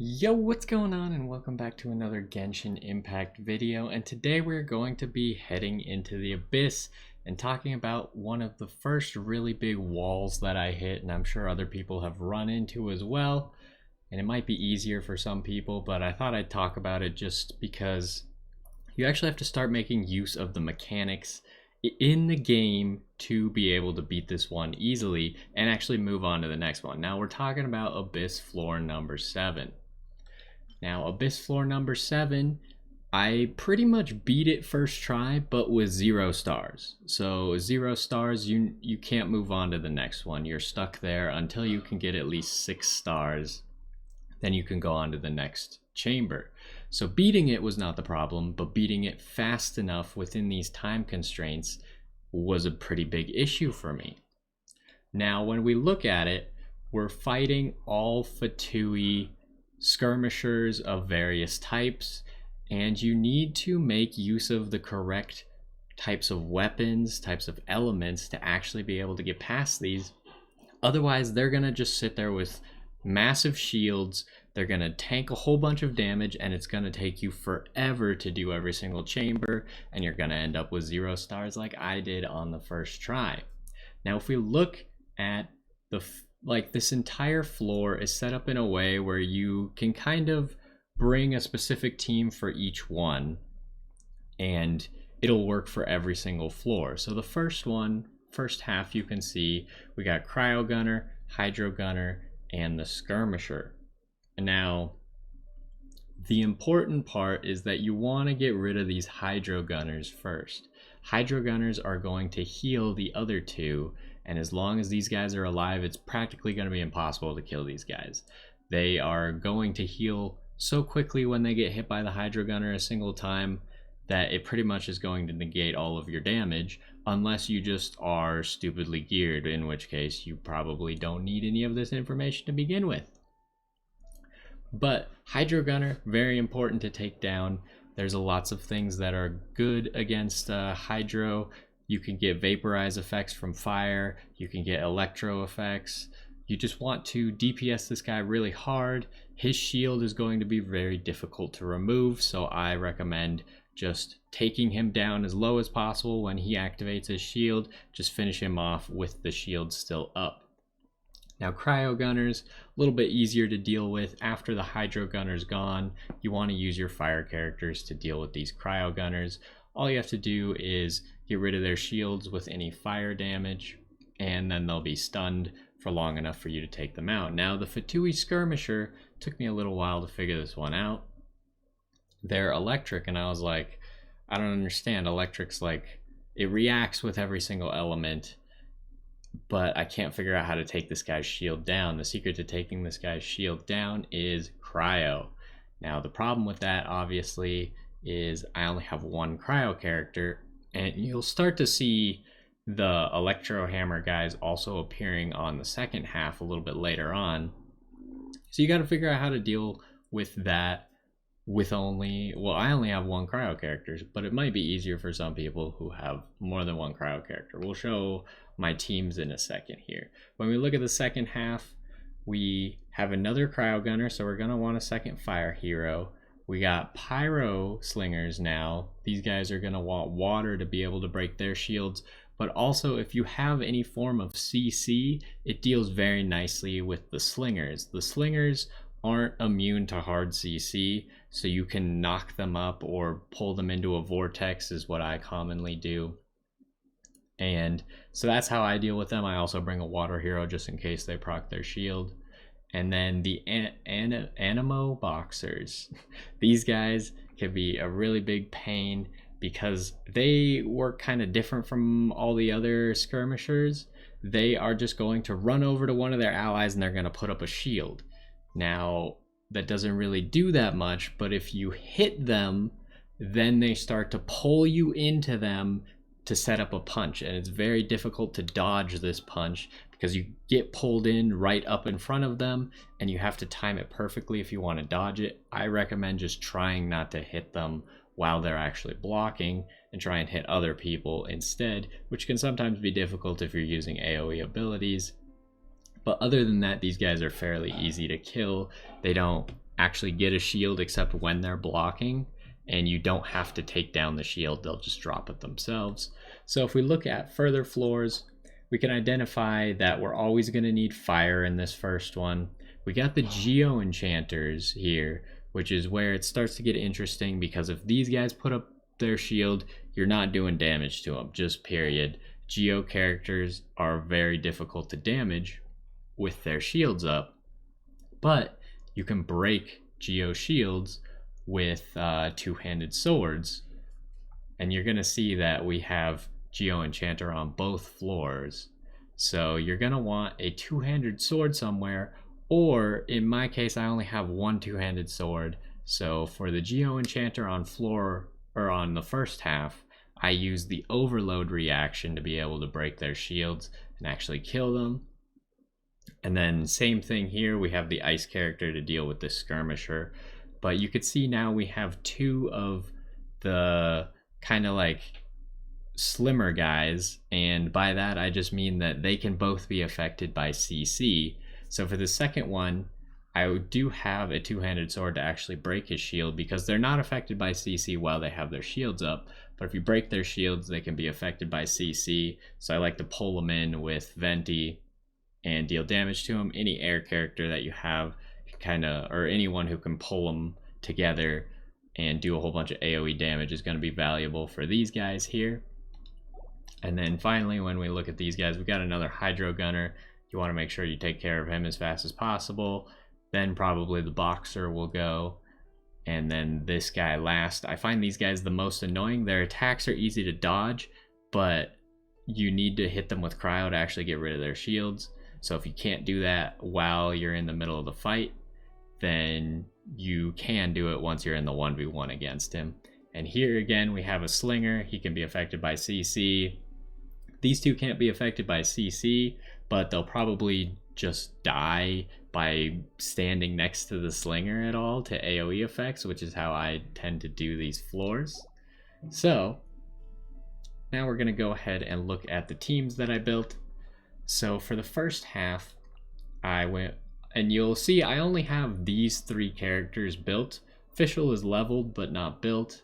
Yo, what's going on, and welcome back to another Genshin Impact video. And today we're going to be heading into the Abyss and talking about one of the first really big walls that I hit, and I'm sure other people have run into as well. And it might be easier for some people, but I thought I'd talk about it just because you actually have to start making use of the mechanics in the game to be able to beat this one easily and actually move on to the next one. Now we're talking about Abyss floor number 7. Now, Abyss floor number 7, I pretty much beat it first try, but with 0 stars. So 0 stars, you can't move on to the next one. You're stuck there until you can get at least 6 stars. Then you can go on to the next chamber. So beating it was not the problem, but beating it fast enough within these time constraints was a pretty big issue for me. Now, when we look at it, we're fighting all Fatui skirmishers of various types, and you need to make use of the correct types of weapons, types of elements to actually be able to get past these. Otherwise, they're gonna just sit there with massive shields. They're gonna tank a whole bunch of damage, and it's gonna take you forever to do every single chamber, and you're gonna end up with 0 stars like I did on the first try. Now, if we look at this entire floor is set up in a way where you can kind of bring a specific team for each one, and it'll work for every single floor. So the first half, you can see we got Cryo Gunner, Hydro Gunner, and the Skirmisher. Now, the important part is that you want to get rid of these Hydro Gunners first. Hydro Gunners are going to heal the other two, and as long as these guys are alive, it's practically going to be impossible to kill these guys. They are going to heal so quickly when they get hit by the Hydro Gunner a single time that it pretty much is going to negate all of your damage, unless you just are stupidly geared, in which case you probably don't need any of this information to begin with. But Hydro Gunner, very important to take down. There's lots of things that are good against Hydro. You can get vaporize effects from fire. You can get electro effects. You just want to DPS this guy really hard. His shield is going to be very difficult to remove, so I recommend just taking him down as low as possible when he activates his shield. Just finish him off with the shield still up. Now, Cryo Gunners, a little bit easier to deal with. After the Hydro Gunner's gone, you want to use your fire characters to deal with these Cryo Gunners. All you have to do is get rid of their shields with any fire damage, and then they'll be stunned for long enough for you to take them out. Now, the Fatui Skirmisher took me a little while to figure this one out. They're electric, and I was like, I don't understand. Electric's like, it reacts with every single element, but I can't figure out how to take this guy's shield down. The secret to taking this guy's shield down is Cryo. Now, the problem with that, obviously, is I only have one Cryo character, and you'll start to see the Electro Hammer guys also appearing on the second half a little bit later on. So you got to figure out how to deal with that with only, well, I only have one Cryo character, but it might be easier for some people who have more than one Cryo character. We'll show my teams in a second here. When we look at the second half, we have another Cryo Gunner, so we're going to want a second fire hero. We got Pyro Slingers now. These guys are going to want water to be able to break their shields, but also if you have any form of CC, it deals very nicely with the Slingers. The Slingers aren't immune to hard CC, so you can knock them up or pull them into a vortex is what I commonly do. And so that's how I deal with them. I also bring a water hero just in case they proc their shield. And then the Animo Boxers. These guys can be a really big pain because they work kind of different from all the other skirmishers. They are just going to run over to one of their allies and they're going to put up a shield. Now, that doesn't really do that much, but if you hit them, then they start to pull you into them to set up a punch, and it's very difficult to dodge this punch because you get pulled in right up in front of them and you have to time it perfectly if you want to dodge it. I recommend just trying not to hit them while they're actually blocking and try and hit other people instead, which can sometimes be difficult if you're using AoE abilities. But other than that, these guys are fairly easy to kill. They don't actually get a shield except when they're blocking, and you don't have to take down the shield, they'll just drop it themselves. So if we look at further floors, we can identify that we're always going to need fire in this first one. We got the Geo Enchanters here, which is where it starts to get interesting, because if these guys put up their shield, you're not doing damage to them, just period. Geo characters are very difficult to damage with their shields up, but you can break Geo shields with two-handed swords, and you're going to see that we have Geo Enchanter on both floors. So you're going to want a two-handed sword somewhere, or in my case I only have one two-handed sword. So for the Geo Enchanter on floor, or on the first half, I use the overload reaction to be able to break their shields and actually kill them. And then same thing here, we have the ice character to deal with this skirmisher. But you could see now we have two of the kind of like slimmer guys, and by that I just mean that they can both be affected by CC. So for the second one, I do have a two-handed sword to actually break his shield, because they're not affected by CC while they have their shields up, but if you break their shields they can be affected by CC. So I like to pull them in with Venti and deal damage to them. Any air character that you have kind of, or anyone who can pull them together and do a whole bunch of AoE damage is going to be valuable for these guys here. And then finally, when we look at these guys, we got another Hydro Gunner. You want to make sure you take care of him as fast as possible. Then probably the Boxer will go, and then this guy last. I find these guys the most annoying. Their attacks are easy to dodge, but you need to hit them with cryo to actually get rid of their shields. So if you can't do that while you're in the middle of the fight, then you can do it once you're in the 1v1 against him. And here again we have a Slinger. He can be affected by CC. These two can't be affected by CC, but they'll probably just die by standing next to the Slinger at all to AoE effects, which is how I tend to do these floors. So now we're going to go ahead and look at the teams that I built. So for the first half, I went, and you'll see I only have these three characters built. Fischl is leveled but not built.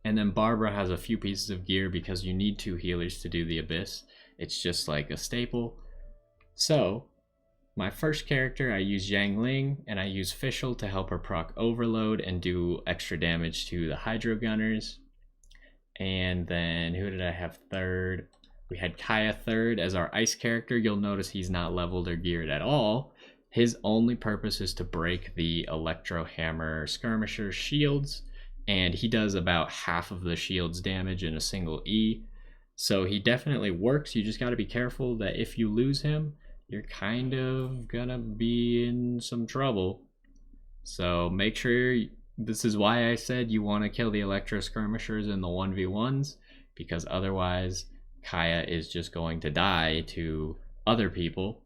And then Barbara has a few pieces of gear because you need two healers to do the Abyss. It's just like a staple. So my first character, I use Yang Ling, and I use Fischl to help her proc Overload and do extra damage to the Hydro Gunners. And then who did I have third? We had Kaya third as our ice character. You'll notice he's not leveled or geared at all. His only purpose is to break the Electro Hammer Skirmisher shields, and he does about half of the shield's damage in a single E. So he definitely works. You just got to be careful that if you lose him, you're kind of gonna be in some trouble. So make sure, this is why I said you want to kill the Electro Skirmishers in the 1v1s, because otherwise Kaya is just going to die to other people.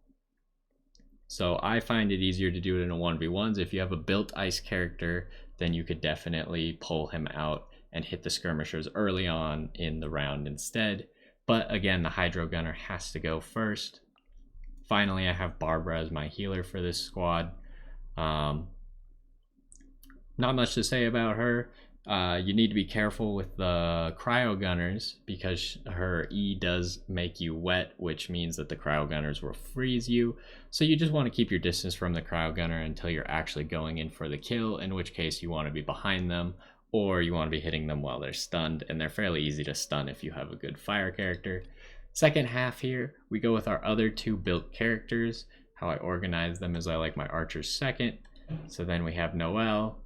So I find it easier to do it in a 1v1s. If you have a built ice character, then you could definitely pull him out and hit the skirmishers early on in the round instead. But again, the Hydro Gunner has to go first. Finally, I have Barbara as my healer for this squad. Not much to say about her. You need to be careful with the Cryo Gunners, because her E does make you wet, which means that the Cryo Gunners will freeze you. So you just want to keep your distance from the Cryo Gunner until you're actually going in for the kill, in which case you want to be behind them, or you want to be hitting them while they're stunned, and they're fairly easy to stun if you have a good fire character. Second half here, we go with our other two built characters. How I organize them is I like my archers second. So then we have Noelle.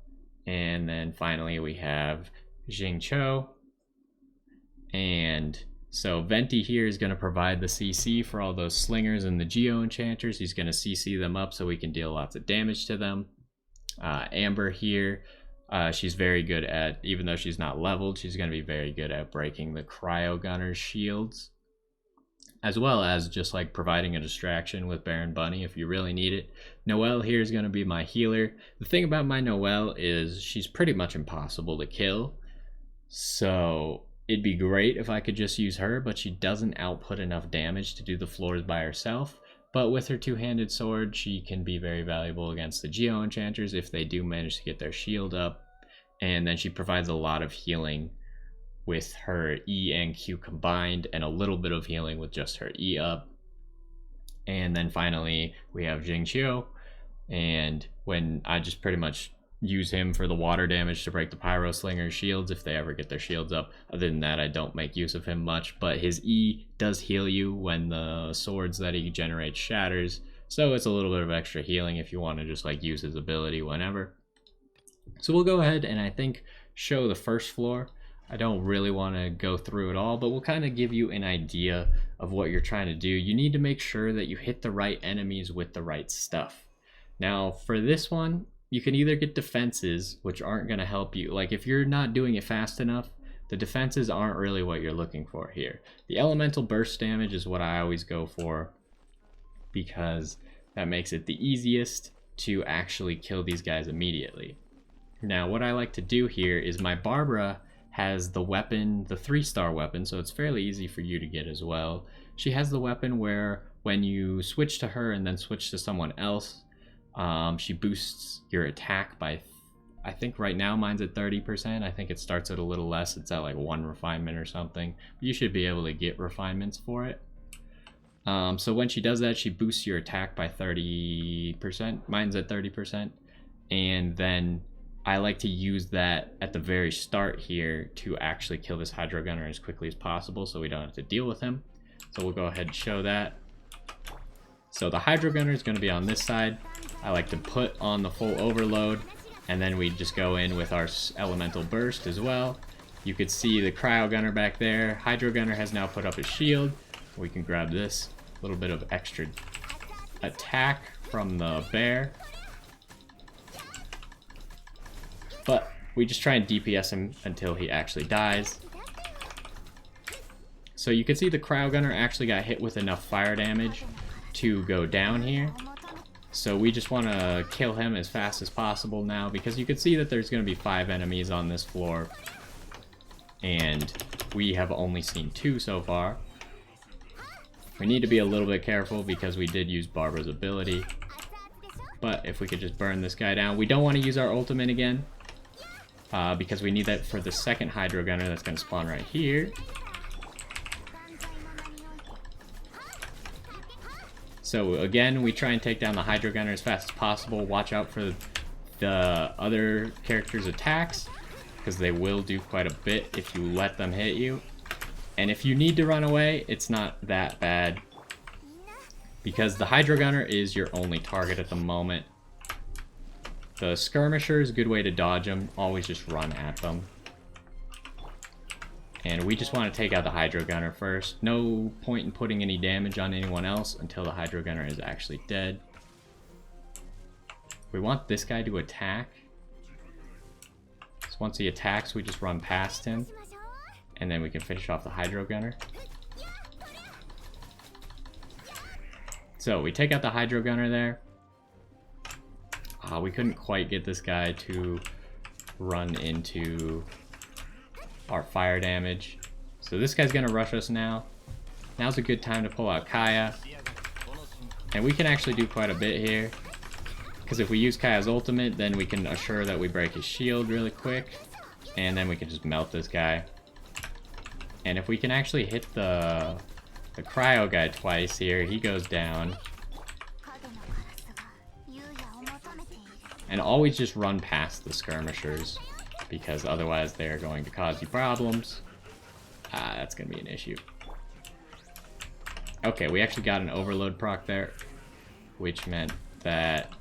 And then finally we have Jing Cho. And so Venti here is going to provide the CC for all those slingers and the Geo Enchanters. He's going to CC them up so we can deal lots of damage to them. Amber here, she's very good at, even though she's not leveled, she's going to be very good at breaking the Cryo Gunner's shields, as well as just like providing a distraction with Baron Bunny if you really need it. Noelle here is going to be my healer. The thing about my Noelle is she's pretty much impossible to kill. So it'd be great if I could just use her, but she doesn't output enough damage to do the floors by herself. But with her two-handed sword, she can be very valuable against the Geo enchanters if they do manage to get their shield up. And then she provides a lot of healing with her E and Q combined, and a little bit of healing with just her E up. And then finally we have Jingqiu, and when I just pretty much use him for the water damage to break the Pyro Slinger's shields if they ever get their shields up. Other than that, I don't make use of him much, but his E does heal you when the swords that he generates shatters, so it's a little bit of extra healing if you want to just like use his ability whenever. So we'll go ahead and I think show the first floor. I don't really want to go through it all, but we'll kind of give you an idea of what you're trying to do. You need to make sure that you hit the right enemies with the right stuff. Now for this one, you can either get defenses, which aren't going to help you. Like if you're not doing it fast enough, the defenses aren't really what you're looking for here. The elemental burst damage is what I always go for, because that makes it the easiest to actually kill these guys immediately. Now what I like to do here is my Barbara has the weapon, the 3-star weapon, so it's fairly easy for you to get as well. She has the weapon where when you switch to her and then switch to someone else, she boosts your attack by, I think right now mine's at 30%. I think it starts at a little less. It's at like 1 refinement or something. You should be able to get refinements for it. So when she does that, she boosts your attack by 30%. Mine's at 30%. And then I like to use that at the very start here to actually kill this Hydro Gunner as quickly as possible so we don't have to deal with him. So we'll go ahead and show that. So the Hydro Gunner is going to be on this side. I like to put on the full overload, and then we just go in with our elemental burst as well. You could see the Cryo Gunner back there. Hydro Gunner has now put up his shield. We can grab this little bit of extra attack from the bear. But we just try and DPS him until he actually dies. So you can see the Cryo Gunner actually got hit with enough fire damage to go down here. So we just want to kill him as fast as possible now, because you can see that there's going to be 5 enemies on this floor. And we have only seen 2 so far. We need to be a little bit careful because we did use Barbara's ability. But if we could just burn this guy down. We don't want to use our ultimate again, because we need that for the second Hydro Gunner that's going to spawn right here. So again, we try and take down the Hydro Gunner as fast as possible. Watch out for the other characters' attacks, because they will do quite a bit if you let them hit you. And if you need to run away, it's not that bad, because the Hydro Gunner is your only target at the moment. The Skirmisher is a good way to dodge them. Always just run at them. And we just want to take out the Hydro Gunner first. No point in putting any damage on anyone else until the Hydro Gunner is actually dead. We want this guy to attack. So once he attacks, we just run past him. And then we can finish off the Hydro Gunner. So we take out the Hydro Gunner there. We couldn't quite get this guy to run into our fire damage. So this guy's gonna rush us now. Now's a good time to pull out Kaya. And we can actually do quite a bit here, because if we use Kaya's ultimate, then we can assure that we break his shield really quick, and then we can just melt this guy. And if we can actually hit the Cryo guy twice here, he goes down. And always just run past the Skirmishers, because otherwise they're going to cause you problems. That's going to be an issue. Okay, we actually got an overload proc there, which meant that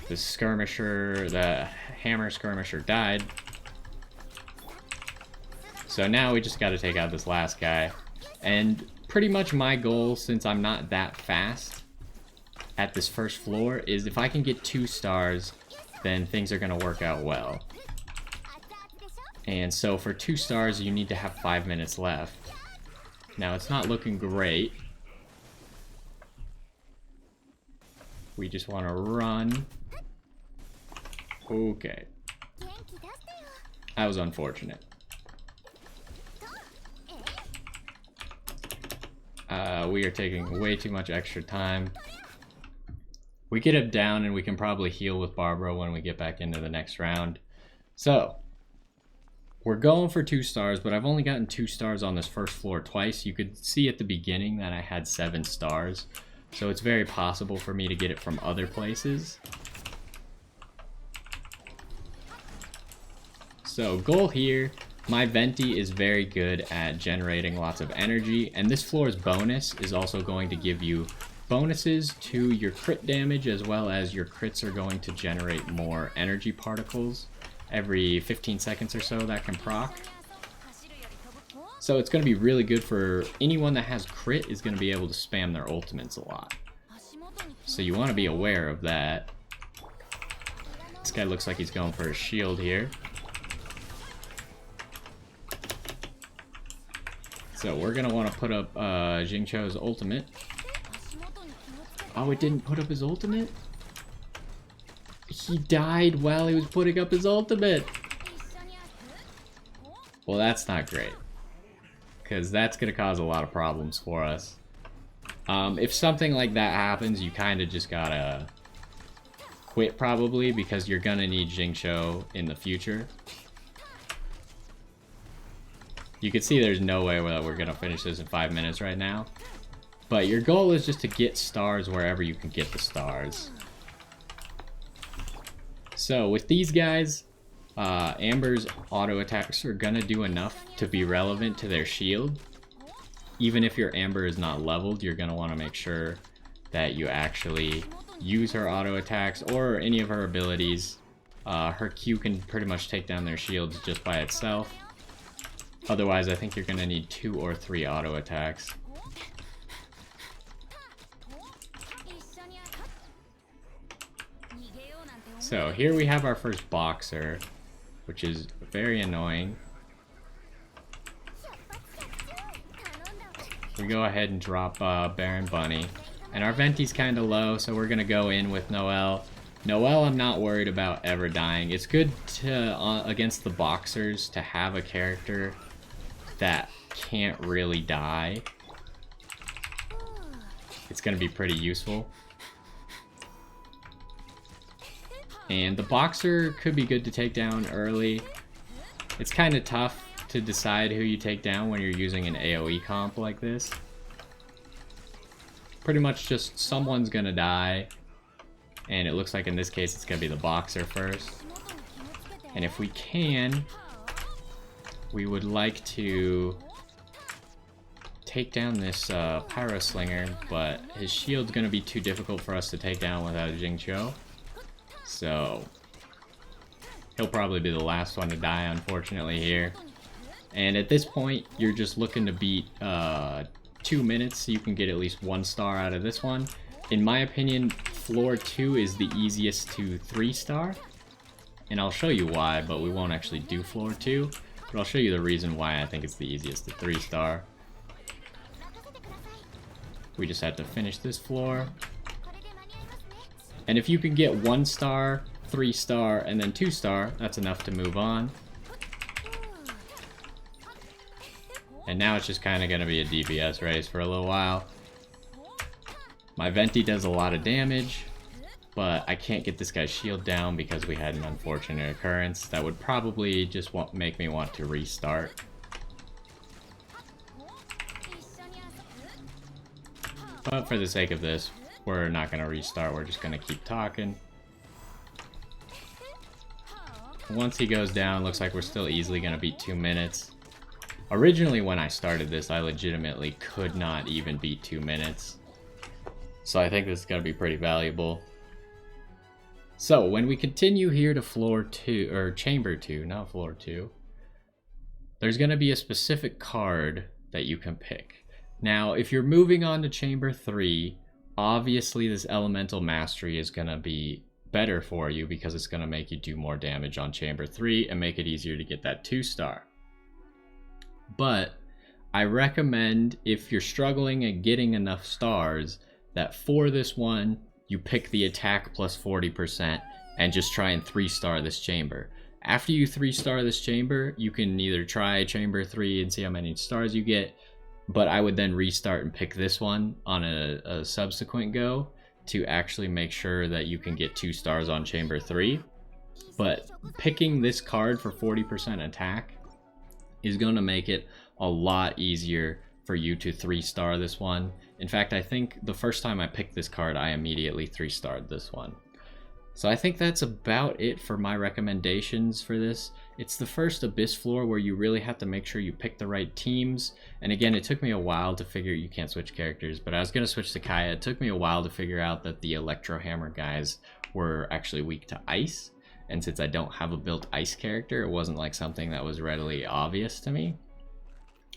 the Skirmisher, the Hammer Skirmisher died. So now we just got to take out this last guy. And pretty much my goal, since I'm not that fast at this first floor, is if I can get 2 stars, then things are going to work out well. And so for 2 stars, you need to have 5 minutes left. Now, it's not looking great. We just want to run. Okay. That was unfortunate. We are taking way too much extra time. We get him down and we can probably heal with Barbara when we get back into the next round. So, we're going for 2 stars, but I've only gotten 2 stars on this first floor twice. You could see at the beginning that I had 7 stars. So it's very possible for me to get it from other places. So goal here, my Venti is very good at generating lots of energy, and this floor's bonus is also going to give you bonuses to your crit damage, as well as your crits are going to generate more energy particles every 15 seconds or so that can proc. So it's going to be really good for anyone that has crit is going to be able to spam their ultimates a lot. So you want to be aware of that. This guy looks like he's going for a shield here. So we're going to want to put up Jingcho's ultimate. Oh, it didn't put up his ultimate? He died while he was putting up his ultimate. Well, that's not great, because that's going to cause a lot of problems for us. If something like that happens, you kind of just gotta quit probably, because you're going to need Jingcho in the future. You can see there's no way that we're going to finish this in 5 minutes right now. But your goal is just to get stars wherever you can get the stars. So with these guys, Amber's auto attacks are gonna do enough to be relevant to their shield. Even if your Amber is not leveled, you're gonna want to make sure that you actually use her auto attacks or any of her abilities. Her Q can pretty much take down their shields just by itself. Otherwise, I think you're gonna need 2 or 3 auto attacks. So here we have our first boxer, which is very annoying. We go ahead and drop Baron Bunny. And our Venti's kind of low, so we're going to go in with Noelle. Noelle I'm not worried about ever dying. It's good to against the boxers to have a character that can't really die. It's going to be pretty useful. And the boxer could be good to take down early. It's kind of tough to decide who you take down when you're using an AoE comp like this. Pretty much just someone's gonna die, and it looks like in this case it's gonna be the boxer first. And if we can, we would like to take down this Pyro Slinger, but his shield's gonna be too difficult for us to take down without Jingcho. So he'll probably be the last one to die, unfortunately, here. And at this point, you're just looking to beat 2 minutes so you can get at least 1 star out of this one. In my opinion, floor 2 is the easiest to 3-star. And I'll show you why, but we won't actually do floor 2. But I'll show you the reason why I think it's the easiest to 3-star. We just have to finish this floor. And if you can get 1 star, 3-star, and then 2-star, that's enough to move on. And now it's just kind of going to be a DPS race for a little while. My Venti does a lot of damage, but I can't get this guy's shield down because we had an unfortunate occurrence that would probably just make me want to restart. But for the sake of this, we're not going to restart, we're just going to keep talking. Once he goes down, looks like we're still easily going to beat 2 minutes. Originally when I started this, I legitimately could not even beat 2 minutes. So I think this is going to be pretty valuable. So when we continue here to floor 2, or chamber 2, not floor 2, there's going to be a specific card that you can pick. Now, if you're moving on to chamber 3, obviously this elemental mastery is going to be better for you because it's going to make you do more damage on chamber 3 and make it easier to get that 2-star. But I recommend, if you're struggling at getting enough stars, that for this one you pick the attack plus 40% and just try and 3-star this chamber. After you 3-star this chamber, you can either try chamber 3 and see how many stars you get, but I would then restart and pick this one on a subsequent go to actually make sure that you can get 2 stars on chamber 3. But picking this card for 40% attack is going to make it a lot easier for you to 3-star this one. In fact, I think the first time I picked this card, I immediately 3-starred this one. So I think that's about it for my recommendations for this. It's the first Abyss floor where you really have to make sure you pick the right teams. And again, it took me a while to figure, you can't switch characters, but I was going to switch to Kaya. It took me a while to figure out that the Electro Hammer guys were actually weak to ice. And since I don't have a built ice character, it wasn't like something that was readily obvious to me.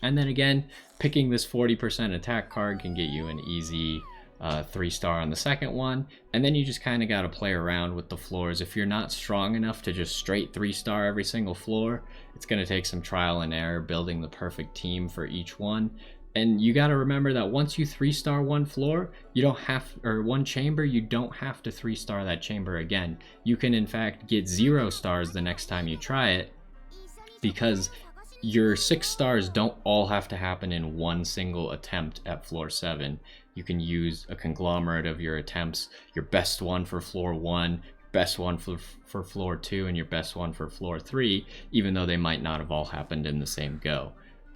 And then again, picking this 40% attack card can get you an easy 3-star on the second one. And then you just kind of got to play around with the floors. If you're not strong enough to just straight 3-star every single floor, it's going to take some trial and error building the perfect team for each one. And you got to remember that once you 3-star one floor, you don't have, or one chamber, you don't have to 3-star that chamber again. You can in fact get 0 stars the next time you try it, because your 6 stars don't all have to happen in one single attempt at floor 7. You can use a conglomerate of your attempts, your best one for floor 1, best one for floor 2, and your best one for floor 3, even though they might not have all happened in the same go.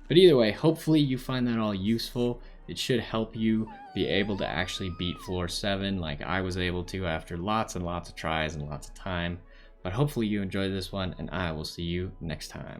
But either way, hopefully you find that all useful. It should help you be able to actually beat floor 7 like I was able to after lots and lots of tries and lots of time. But hopefully you enjoyed this one, and I will see you next time.